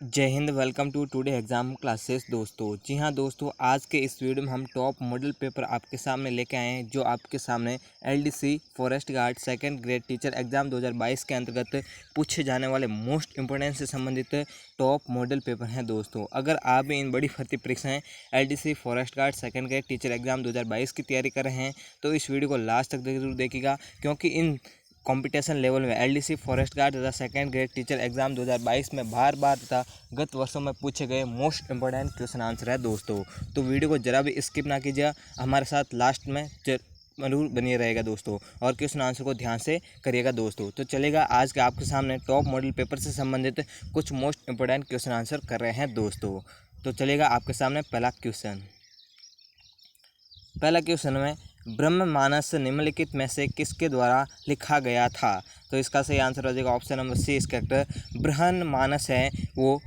जय हिंद। Welcome to today exam classes दोस्तों। जी हाँ दोस्तों, आज के इस वीडियो में हम टॉप मॉडल पेपर आपके सामने लेके आए हैं, जो आपके सामने LDC forest guard second grade teacher exam 2022 के अंतर्गत पूछे जाने वाले मोस्ट इंपोर्टेंट से संबंधित टॉप मॉडल पेपर हैं दोस्तों। अगर आप भी इन बड़ी भर्ती परीक्षाएं LDC forest guard second grade teacher exam 2022 की तैयारी कर रहे हैं तो इस वीडियो को लास्ट तक जरूर देखिएगा, क्योंकि इन कंपटीशन लेवल में एलडीसी फॉरेस्ट गार्ड तथा सेकंड ग्रेड टीचर एग्जाम 2022 में बार बार तथा गत वर्षों में पूछे गए मोस्ट इंपोर्टेंट क्वेश्चन आंसर है दोस्तों। तो वीडियो को जरा भी स्किप ना कीजिए, हमारे साथ लास्ट में जरूर बनिए रहेगा दोस्तों, और क्वेश्चन आंसर को ध्यान से करिएगा दोस्तों। तो चलेगा, आज के आपके सामने टॉप मॉडल पेपर से संबंधित कुछ मोस्ट इंपोर्टेंट क्वेश्चन आंसर कर रहे हैं दोस्तों। तो चलेगा आपके सामने पहला क्वेश्चन में ब्रह्ममानस निम्नलिखित में से किसके द्वारा लिखा गया था? तो इसका सही आंसर हो जाएगा ऑप्शन नंबर सी। इसका करेक्ट ब्रह्ममानस है वो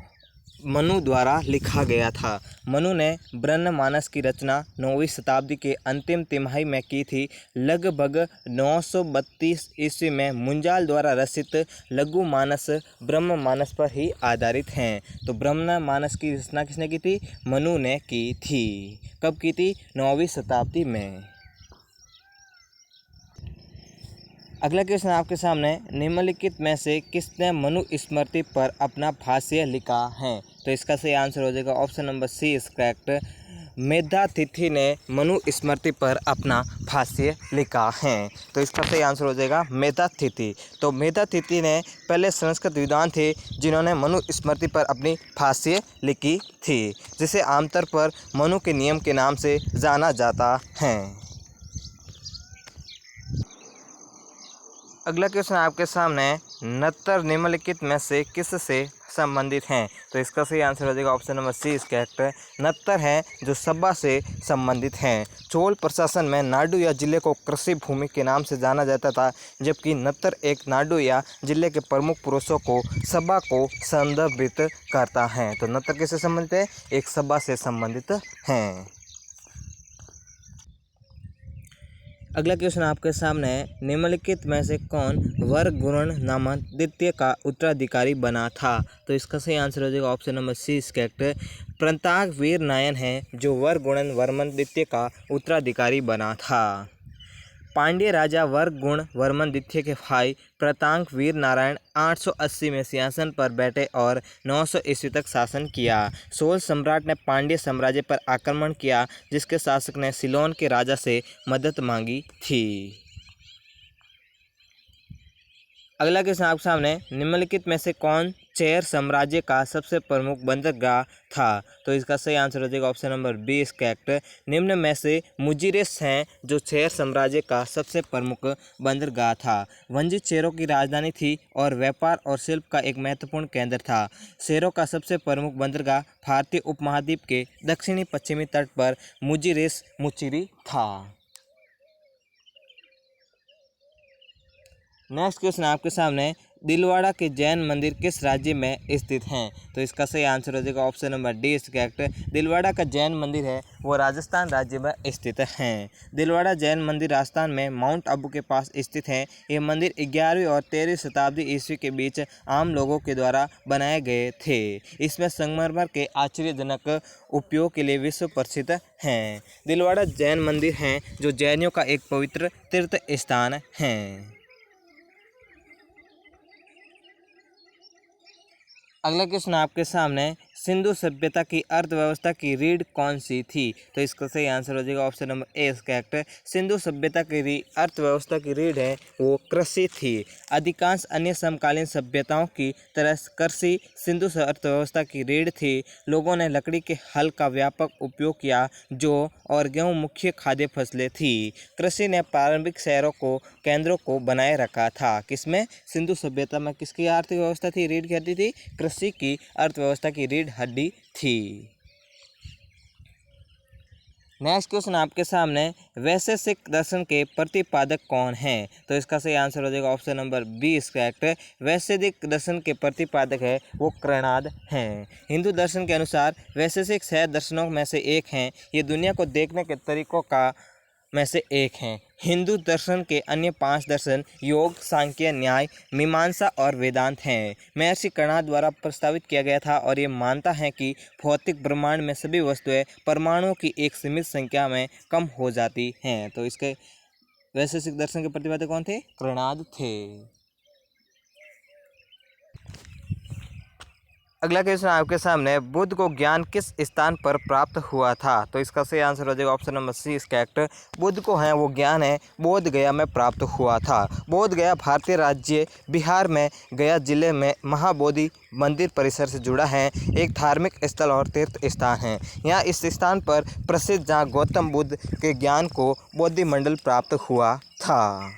मनु द्वारा लिखा गया था। मनु ने ब्रह्ममानस की रचना 9वीं शताब्दी के अंतिम तिमाही में की थी। लगभग 932 ईस्वी में मुंजाल द्वारा रचित लघुमानस ब्रह्ममानस पर ही आधारित हैं। तो ब्रह्ममानस की रचना किसने की थी? मनु ने की थी। कब की थी? 9वीं शताब्दी में। अगला क्वेश्चन आपके सामने, निम्नलिखित में से किसने मनु स्मृति पर अपना भाष्य लिखा है? तो इसका सही आंसर हो जाएगा option number C is correct. Medhatithi ने मनु स्मृति पर अपना भाष्य लिखा है। तो इसका सही आंसर हो जाएगा मेधातिथि। तो मेधातिथि ने पहले संस्कृत विद्वान थे जिन्होंने मनु स्मृति पर अपनी भाष्य लिखी थी, जिसे आमतौर पर मनु के नियम के नाम से जाना जाता है। अगला क्वेश्चन आपके सामने, नत्तर निम्नलिखित में से किस से संबंधित हैं? तो इसका सही आंसर हो जाएगा option number C is correct. नत्तर हैं जो सभा से संबंधित हैं। चोल प्रशासन में नाडु या जिले को कृषि भूमि के नाम से जाना जाता था, जबकि नत्तर एक नाडु या जिले के प्रमुख पुरुषों को सभा को संदर्भित करता है। तो नत्तर किससे संबंधित है? एक सभा से संबंधित हैं। अगला क्वेश्चन आपके सामने है, निम्नलिखित में से कौन वर्गुण नामक द्वितीय का उत्तराधिकारी बना था? तो इसका सही आंसर हो जाएगा option number C is correct. Pratap Veer Narayan है जो वर्गुण वर्मन द्वितीय का उत्तराधिकारी बना था। पांड्य राजा वर्गुण वर्मन द्वितीय के भाई प्रताप वीर नारायण 880 में सिंहासन पर बैठे और 900 ईस्वी तक शासन किया। सोल सम्राट ने पांड्य साम्राज्य पर आक्रमण किया, जिसके शासक ने सिलोन के राजा से मदद मांगी थी। अगला क्वेश्चन आपके सामने, निम्नलिखित में से कौन चेर साम्राज्य का सबसे प्रमुख बंदरगाह था? तो इसका सही आंसर हो जाएगा option number B is correct. निम्न में से मुजीरिस हैं जो चेर साम्राज्य का सबसे प्रमुख बंदरगाह था। वंजी चेरों की राजधानी थी और व्यापार और शिल्प का एक महत्वपूर्ण केंद्र था। चेरों का सबसे प्रमुख बंदरगाह भारतीय उपमहाद्वीप के दक्षिणी पश्चिमी तट पर मुजीरिस मुचिरी था। नेक्स्ट क्वेश्चन आपके सामने, दिलवाड़ा के जैन मंदिर किस राज्य में स्थित हैं? तो इसका सही आंसर हो जाएगा option number D is correct. Dilwara का जैन मंदिर है वो राजस्थान राज्य में स्थित हैं। दिलवाड़ा जैन मंदिर राजस्थान में माउंट आबू के पास स्थित है। ये मंदिर 11वीं और 13वीं शताब्दी ईस्वी के बीच आम लोगों के द्वारा बनाए गए थे। इसमें संगमरमर के आश्चर्यजनक उपयोग के लिए विश्व प्रसिद्ध हैं। दिलवाड़ा जैन मंदिर हैं जो जैनियों का एक पवित्र तीर्थ स्थान है। अगला क्वेश्चन आपके सामने, सिंधु सभ्यता की अर्थव्यवस्था की रीढ़ कौन सी थी? तो इसका सही आंसर हो जाएगा option number A is correct. Sindhu सभ्यता की अर्थव्यवस्था की रीढ़ है वो कृषि थी। अधिकांश अन्य समकालीन सभ्यताओं की तरह कृषि सिंधु अर्थव्यवस्था की रीढ़ थी। लोगों ने लकड़ी के हल का व्यापक उपयोग किया, जो और गेहूँ मुख्य खाद्य फसलें थी। कृषि ने प्रारंभिक शहरों को केंद्रों को बनाए रखा था। किसमें? सिंधु सभ्यता में किसकी आर्थिक व्यवस्था थी? रीढ़ कहती थी कृषि की अर्थव्यवस्था की रीढ़ हड्डी थी। नेक्स्ट क्वेश्चन आपके सामने, वैशेषिक दर्शन के प्रतिपादक कौन हैं? तो इसका सही आंसर हो जाएगा option number B is correct. Vaisheshika दर्शन के प्रतिपादक है वो कृणाद हैं। हिंदू दर्शन के अनुसार वैशेषिक 6 दर्शनों में से एक हैं। ये दुनिया को देखने के तरीकों का में से एक हैं। हिंदू दर्शन के अन्य 5 दर्शन योग, सांख्य, न्याय, मीमांसा और वेदांत हैं। महर्षि कणाद द्वारा प्रस्तावित किया गया था और ये मानता है कि भौतिक ब्रह्मांड में सभी वस्तुएं परमाणुओं की एक सीमित संख्या में कम हो जाती हैं। तो इसके वैशेषिक दर्शन के प्रतिपादक कौन थे? कणाद थे। अगला क्वेश्चन आपके सामने, बुद्ध को ज्ञान किस स्थान पर प्राप्त हुआ था? तो इसका सही आंसर हो जाएगा option number C, correct. Buddha को है वो ज्ञान है बोध गया में प्राप्त हुआ था। बोध गया भारतीय राज्य बिहार में गया जिले में महाबोधि मंदिर परिसर से जुड़ा है, एक धार्मिक स्थल और तीर्थ स्थान है। यहाँ इस स्थान पर प्रसिद्ध जहाँ गौतम बुद्ध के ज्ञान को बोधि मंडल प्राप्त हुआ था।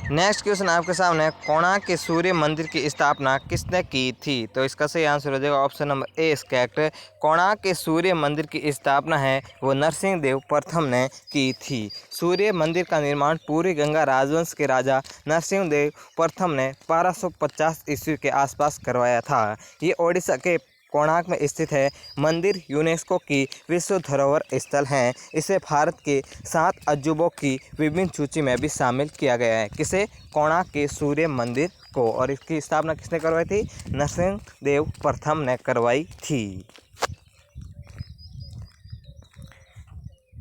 नेक्स्ट क्वेश्चन आपके सामने, कोणार्क के सूर्य मंदिर की स्थापना किसने की थी? तो इसका सही आंसर हो जाएगा option number A, correct. Konark के सूर्य मंदिर की स्थापना है वो नरसिंह देव प्रथम ने की थी। सूर्य मंदिर का निर्माण पूर्वी गंगा राजवंश के राजा नरसिंह देव प्रथम ने 1250 ईस्वी के आसपास करवाया था। ये ओडिशा के कोणार्क में स्थित है। मंदिर यूनेस्को की विश्व धरोहर स्थल है। इसे भारत के 7 अजूबों की विभिन्न सूची में भी शामिल किया गया है। किसे? कोणार्क के सूर्य मंदिर को। और इसकी स्थापना किसने करवाई थी? नरसिंह देव प्रथम ने करवाई थी।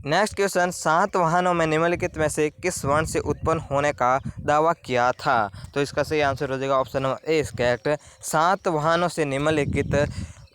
नेक्स्ट क्वेश्चन, सातवाहनों में निम्नलिखित में से किस वर्ण से उत्पन्न होने का दावा किया था? तो इसका सही आंसर हो जाएगा ऑप्शन नंबर ए, करेक्ट। सातवाहनों से निम्नलिखित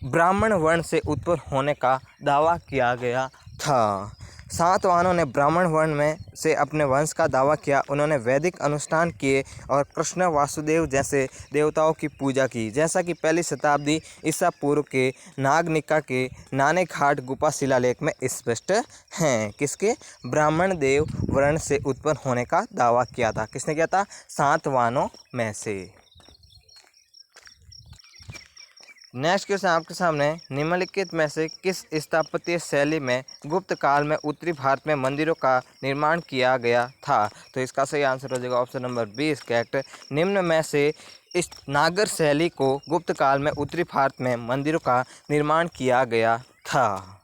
ब्राह्मण वर्ण से उत्पन्न होने का दावा किया गया था। सातवाहनों ने ब्राह्मण वर्ण में से अपने वंश का दावा किया। उन्होंने वैदिक अनुष्ठान किए और कृष्ण, वासुदेव जैसे देवताओं की पूजा की, जैसा कि 1ली शताब्दी ईसा पूर्व के नागनिका के नानेघाट गुफा शिलालेख में स्पष्ट हैं। किसके? ब्राह्मण देव वर्ण से उत्पन्न होने का दावा किया था। किसने किया था? सातवाहनों में से। नेक्स्ट क्वेश्चन आपके सामने, निम्नलिखित में से किस स्थापत्य शैली में गुप्त काल में उत्तरी भारत में मंदिरों का निर्माण किया गया था? तो इसका सही आंसर हो जाएगा ऑप्शन नंबर 20, करेक्ट। निम्न में से इस नागर शैली को गुप्त काल में उत्तरी भारत में मंदिरों का निर्माण किया गया था।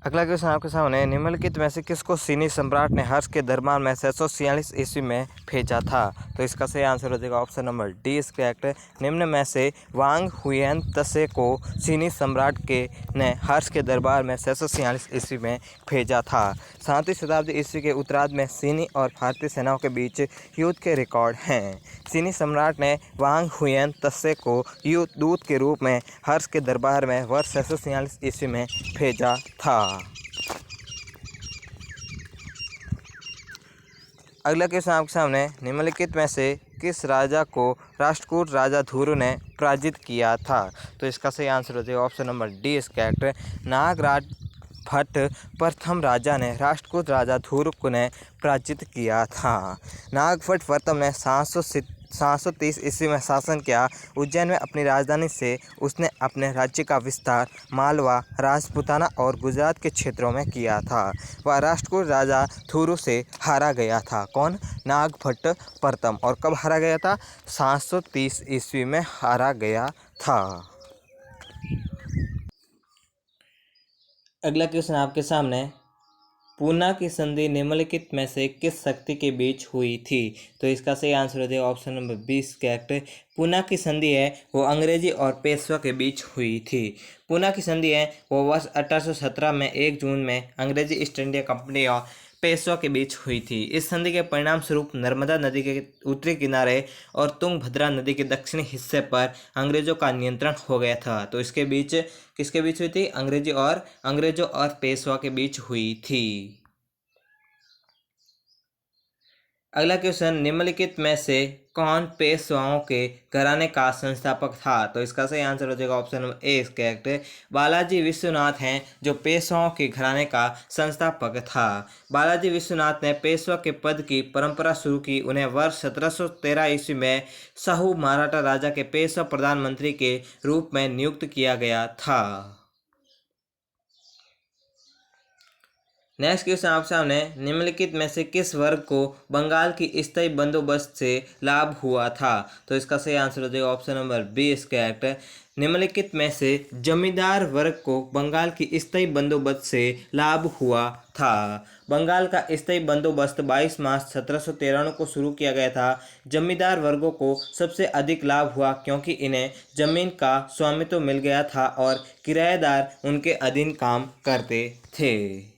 अगला क्वेश्चन आपके सामने, निम्नलिखित में से किसको चीनी सम्राट ने हर्ष के दरबार में 646 ईस्वी में भेजा था? तो इसका सही आंसर हो जाएगा ऑप्शन नंबर डी, करेक्ट। निम्न में से वांग हुएन त्से को चीनी सम्राट ने हर्ष के दरबार में 646 ईस्वी में भेजा था। 7वीं शताब्दी ईस्वी के उत्तरार्ध में चीनी और भारतीय सेनाओं के बीच युद्ध के रिकॉर्ड हैं। चीनी सम्राट ने वांग हुएन त्से को दूत के रूप में हर्ष के दरबार में वर्ष 646 ईस्वी में भेजा था। अगला क्वेश्चन आपके सामने, निम्नलिखित में से किस राजा को राष्ट्रकूट राजा धुरु ने पराजित किया था? तो इसका सही आंसर हो जाएगा option number D, correct. Nagraj Bhatt प्रथम राजा ने राष्ट्रकूट राजा धुरु को ने पराजित किया था। नागभट्ट प्रथम ने 730 ईस्वी में शासन किया। उज्जैन में अपनी राजधानी से उसने अपने राज्य का विस्तार मालवा, राजपूताना और गुजरात के क्षेत्रों में किया था। वह राष्ट्रकूट राजा धुरु से हारा गया था। कौन? नागभट्ट प्रथम। और कब हारा गया था? 730 ईस्वी में हारा गया था। अगला क्वेश्चन आपके सामने, पूना की संधि निम्नलिखित में से किस शक्ति के बीच हुई थी? तो इसका सही आंसर हो जाएगा ऑप्शन नंबर 20, करेक्ट। पूना की संधि है वो अंग्रेजी और पेशवा के बीच हुई थी। पूना की संधि है वो वर्ष 1817 में 1 जून में अंग्रेजी ईस्ट इंडिया कंपनी और पेशवा के बीच हुई थी। इस संधि के परिणाम स्वरूप नर्मदा नदी के उत्तरी किनारे और तुंगभद्रा नदी के दक्षिणी हिस्से पर अंग्रेजों का नियंत्रण हो गया था। तो इसके बीच किसके बीच हुई थी? अंग्रेजों और पेशवा के बीच हुई थी। अगला क्वेश्चन, निम्नलिखित में से कौन पेशवाओं के घराने का संस्थापक था? तो इसका सही आंसर हो जाएगा option number A, correct. Balaji Vishwanath हैं जो पेशवाओं के घराने का संस्थापक था। बालाजी विश्वनाथ ने पेशवा के पद की परंपरा शुरू की। उन्हें वर्ष 1713 ईस्वी में साहू मराठा राजा के पेशवा प्रधानमंत्री के रूप में नियुक्त किया गया था। नेक्स्ट क्वेश्चन आप सामने, निम्नलिखित में से किस वर्ग को बंगाल की स्थायी बंदोबस्त से लाभ हुआ था? तो इसका सही आंसर हो जाएगा option number B is correct. निम्नलिखित में से जमींदार वर्ग को बंगाल की स्थायी बंदोबस्त से लाभ हुआ था। बंगाल का स्थायी बंदोबस्त 22 मार्च 1793 को शुरू किया गया था। जमींदार वर्गों को सबसे अधिक लाभ हुआ क्योंकि इन्हें जमीन का स्वामित्व मिल गया था और किराएदार उनके अधीन काम करते थे।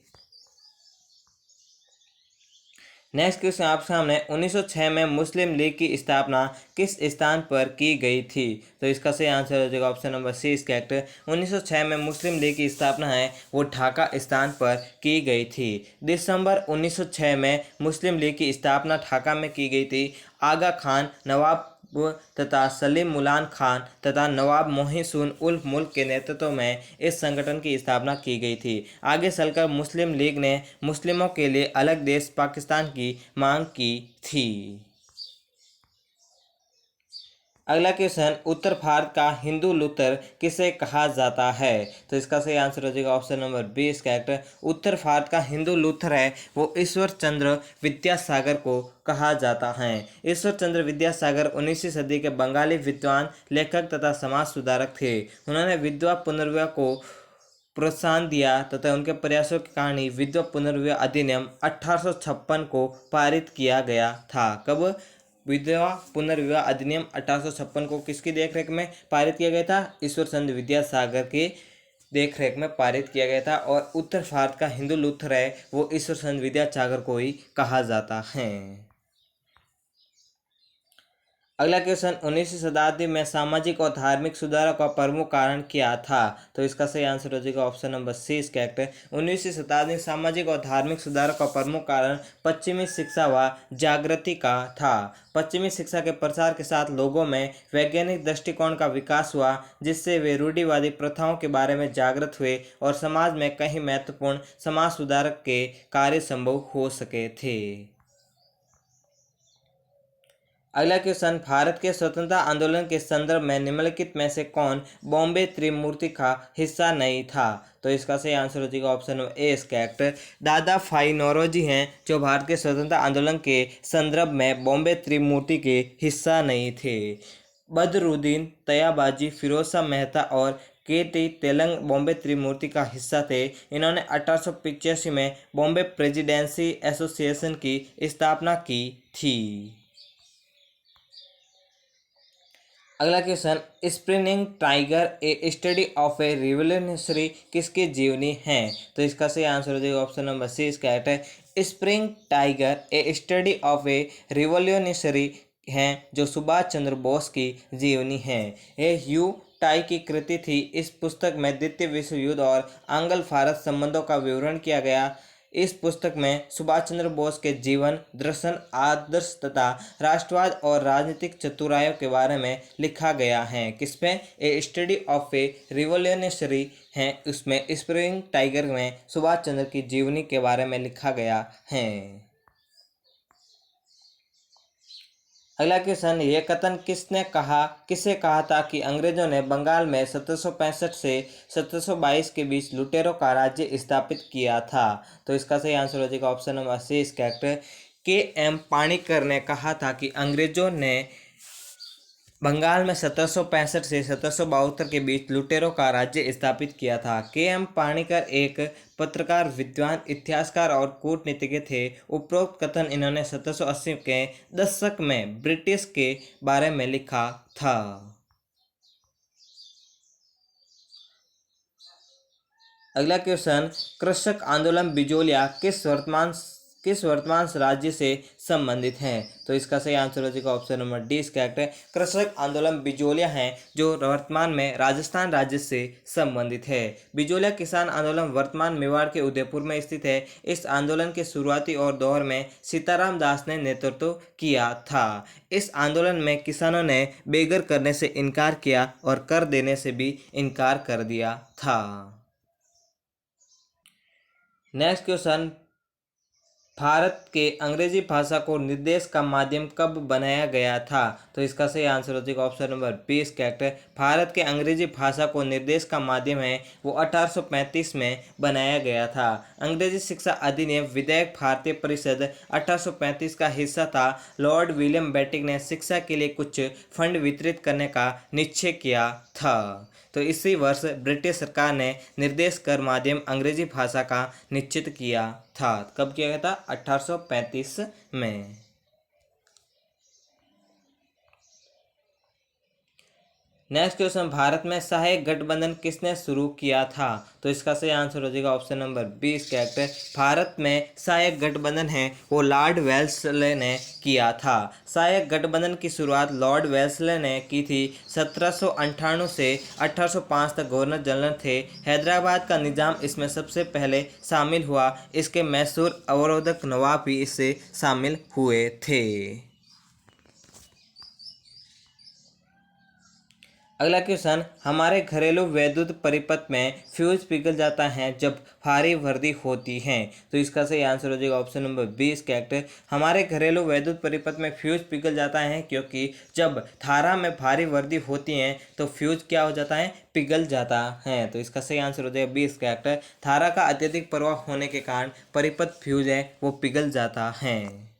नेक्स्ट क्वेश्चन आप सामने, 1906 में मुस्लिम लीग की स्थापना किस स्थान पर की गई थी? तो इसका सही आंसर हो जाएगा option number C is correct. 1906 में मुस्लिम लीग की स्थापना है वो ढाका स्थान पर की गई थी। दिसंबर 1906 में मुस्लिम लीग की स्थापना ढाका में की गई थी। आगा खान, नवाब तथा सलीम मुलान खान तथा नवाब मोहिसुन उल मुल्क के नेतृत्व में इस संगठन की स्थापना की गई थी। आगे चलकर मुस्लिम लीग ने मुस्लिमों के लिए अलग देश पाकिस्तान की मांग की थी। अगला क्वेश्चन, उत्तर भारत का हिंदू लूथर किसे कहा जाता है? तो इसका सही आंसर हो जाएगा option number B is correct. उत्तर भारत का हिंदू लूथर है वो ईश्वर चंद्र विद्यासागर को कहा जाता है। ईश्वर चंद्र विद्यासागर 19वीं सदी के बंगाली विद्वान, लेखक तथा समाज सुधारक थे। उन्होंने विधवा पुनर्विवाह को प्रोत्साहन दिया तथा उनके प्रयासों के कारण ही विधवा पुनर्विवाह अधिनियम 1856 को पारित किया गया था। कब विधवा पुनर्विवाह अधिनियम 1856 को किसकी देखरेख में पारित किया गया था? ईश्वर चंद्र विद्यासागर की देखरेख में पारित किया गया था। और उत्तर भारत का हिंदू लूथर है वो ईश्वर चंद्र विद्यासागर को ही कहा जाता है। अगला क्वेश्चन, 19वीं शताब्दी में सामाजिक और धार्मिक सुधारों का प्रमुख कारण क्या था? तो इसका सही आंसर हो जाएगा option number C is correct. 19वीं शताब्दी में सामाजिक और धार्मिक सुधारों का प्रमुख कारण पश्चिमी शिक्षा व जागृति का था। पश्चिमी शिक्षा के प्रसार के साथ लोगों में वैज्ञानिक दृष्टिकोण का विकास हुआ, जिससे वे रूढ़िवादी प्रथाओं के बारे में जागृत हुए और समाज में कई महत्वपूर्ण समाज सुधारक के कार्य संभव हो सके थे। अगला क्वेश्चन, भारत के स्वतंत्रता आंदोलन के संदर्भ में निम्नलिखित में से कौन बॉम्बे त्रिमूर्ति का हिस्सा नहीं था? तो इसका सही आंसर हो जाएगा ऑप्शन ए इज करेक्ट। दादा भाई नौरोजी हैं जो भारत के स्वतंत्रता आंदोलन के संदर्भ में बॉम्बे त्रिमूर्ति के हिस्सा नहीं थे। बदरुद्दीन तयाबाजी, फिरोज शाह मेहता और के तेलंग बॉम्बे त्रिमूर्ति का हिस्सा थे। इन्होंने 1885 में बॉम्बे प्रेसिडेंसी एसोसिएशन की स्थापना की थी। अगला question, Spring Tiger a study of a revolutionary किसकी जीवनी है? तो इसका सही आंसर हो जाएगा option number C is correct है। Spring Tiger a study of a revolutionary हैं जो सुभाष चंद्र बोस की जीवनी है। ये ह्यू टाई की कृति थी। इस पुस्तक में द्वितीय विश्व युद्ध और आंग्ल भारत संबंधों का विवरण किया गया। इस पुस्तक में सुभाष चंद्र बोस के जीवन, दर्शन, आदर्श तथा राष्ट्रवाद और राजनीतिक चतुराइयों के बारे में लिखा गया है। किसमें? ए स्टडी ऑफ ए रिवोल्यूशनरी है, उसमें स्प्रिंग टाइगर में सुभाष चंद्र की जीवनी के बारे में लिखा गया है। अगला क्वेश्चन, यह कथन किसे कहा था कि अंग्रेजों ने बंगाल में 1765 से 1722 के बीच लुटेरों का राज्य स्थापित किया था? तो इसका सही आंसर हो जाएगा option number C is correct. K M Panikkar ने कहा था कि अंग्रेजों ने बंगाल में 1765 से 1772 के बीच लुटेरों का राज्य स्थापित किया था। के एम पाणिकर एक पत्रकार, विद्वान, इतिहासकार और कूटनीतिज्ञ थे। उपरोक्त कथन इन्होंने 1780 के दशक में ब्रिटिश के बारे में लिखा था। अगला क्वेश्चन, कृषक आंदोलन बिजोलिया किस वर्तमान राज्य से संबंधित हैं? तो इसका सही आंसर हो जाएगा option number D is correct है। कृषक आंदोलन बिजोलिया हैं जो वर्तमान में राजस्थान राज्य से संबंधित है। बिजोलिया किसान आंदोलन वर्तमान मेवाड़ के उदयपुर में स्थित है। इस आंदोलन के शुरुआती और दौर में सीताराम दास ने नेतृत्व किया था। इस आंदोलन में किसानों ने बेघर करने से इनकार किया और कर देने से भी इनकार कर दिया था। नेक्स्ट क्वेश्चन, भारत के अंग्रेजी भाषा को निर्देश का माध्यम कब बनाया गया था? तो इसका सही आंसर हो जाएगा ऑप्शन नंबर 20 करेक्ट है। भारत के अंग्रेजी भाषा को निर्देश का माध्यम है वो 1835 में बनाया गया था। अंग्रेजी शिक्षा अधिनियम विधेयक भारतीय परिषद 1835 का हिस्सा था। लॉर्ड विलियम बेंटिक ने शिक्षा के लिए कुछ फंड वितरित करने का निश्चय किया था। तो इसी वर्ष ब्रिटिश सरकार ने निर्देश कर माध्यम अंग्रेजी भाषा का निश्चित किया था। कब किया गया था? 1835 में। नेक्स्ट क्वेश्चन, भारत में सहायक गठबंधन किसने शुरू किया था? तो इसका सही आंसर हो जाएगा ऑप्शन नंबर 20 करेक्ट है। भारत में सहायक गठबंधन है वो लॉर्ड वेल्लेस्ली ने किया था। सहायक गठबंधन की शुरुआत लॉर्ड वेल्लेस्ली ने की थी। 1798 से 1805 तक गवर्नर जनरल थे। हैदराबाद का निजाम इसमें सबसे पहले शामिल हुआ। इसके मैसूर अवरोधक नवाब भी इससे शामिल हुए थे। अगला क्वेश्चन, हमारे घरेलू वैद्युत परिपथ में फ्यूज पिघल जाता है जब भारी वर्दी होती है। तो इसका सही आंसर हो जाएगा ऑप्शन नंबर 20 करेक्ट है। हमारे घरेलू वैद्युत परिपथ में फ्यूज पिघल जाता है क्योंकि जब धारा में भारी वर्दी होती है तो फ्यूज क्या हो जाता है? पिघल जाता है। तो इसका सही आंसर हो जाएगा 20 करेक्ट है। धारा का अत्यधिक प्रवाह होने के कारण परिपथ फ्यूज है वो पिघल जाता है।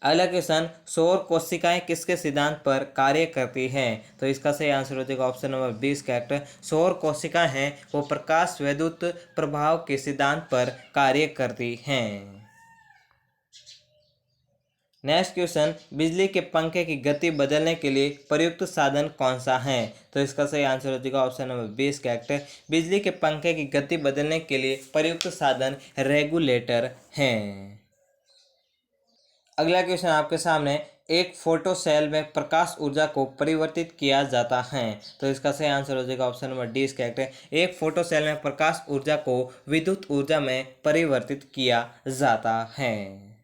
अगला क्वेश्चन, सौर कोशिकाएं किसके सिद्धांत पर कार्य करती हैं? तो इसका सही आंसर हो जाएगा ऑप्शन नंबर 20 करेक्ट। सौर कोशिकाएं हैं वो प्रकाश वैद्युत प्रभाव के सिद्धांत पर कार्य करती हैं। नेक्स्ट क्वेश्चन, बिजली के पंखे की गति बदलने के लिए प्रयुक्त साधन कौन सा है? तो इसका सही आंसर हो जाएगा ऑप्शन नंबर 20 करेक्ट है। बिजली के पंखे की गति बदलने के लिए प्रयुक्त साधन रेगुलेटर हैं। अगला क्वेश्चन आपके सामने, एक फोटो सेल में प्रकाश ऊर्जा को परिवर्तित किया जाता है। तो इसका सही आंसर हो जाएगा ऑप्शन नंबर 20 करेक्ट है। एक फोटो सेल में प्रकाश ऊर्जा को विद्युत ऊर्जा में परिवर्तित किया जाता है।